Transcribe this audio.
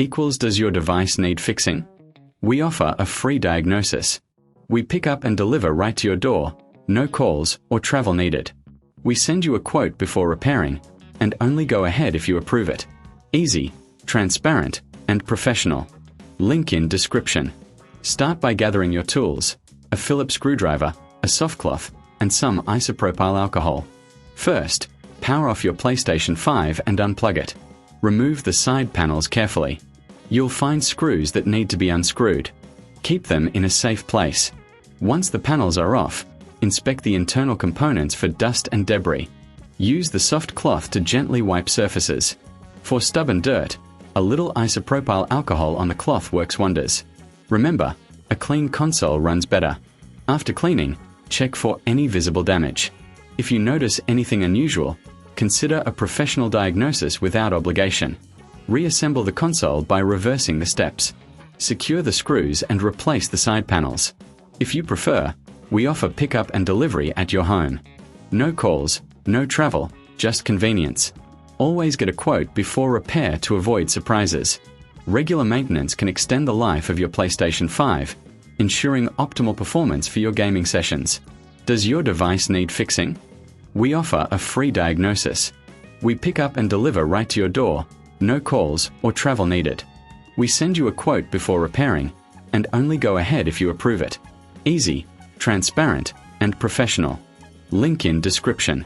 equals does your device need fixing? We offer a free diagnosis. We pick up and deliver right to your door, no calls or travel needed. We send you a quote before repairing, and only go ahead if you approve it. Easy, transparent, and professional. Link in description. Start by gathering your tools, a Phillips screwdriver, a soft cloth, and some isopropyl alcohol. First, power off your PlayStation 5 and unplug it. Remove the side panels carefully. You'll find screws that need to be unscrewed. Keep them in a safe place. Once the panels are off, inspect the internal components for dust and debris. Use the soft cloth to gently wipe surfaces. For stubborn dirt, a little isopropyl alcohol on the cloth works wonders. Remember, a clean console runs better. After cleaning, check for any visible damage. If you notice anything unusual, consider a professional diagnosis without obligation. Reassemble the console by reversing the steps. Secure the screws and replace the side panels. If you prefer, we offer pickup and delivery at your home. No calls, no travel, just convenience. Always get a quote before repair to avoid surprises. Regular maintenance can extend the life of your PlayStation 5, ensuring optimal performance for your gaming sessions. Does your device need fixing? We offer a free diagnosis. We pick up and deliver right to your door, no calls or travel needed. We send you a quote before repairing, and only go ahead if you approve it. Easy, transparent, and professional. Link in description.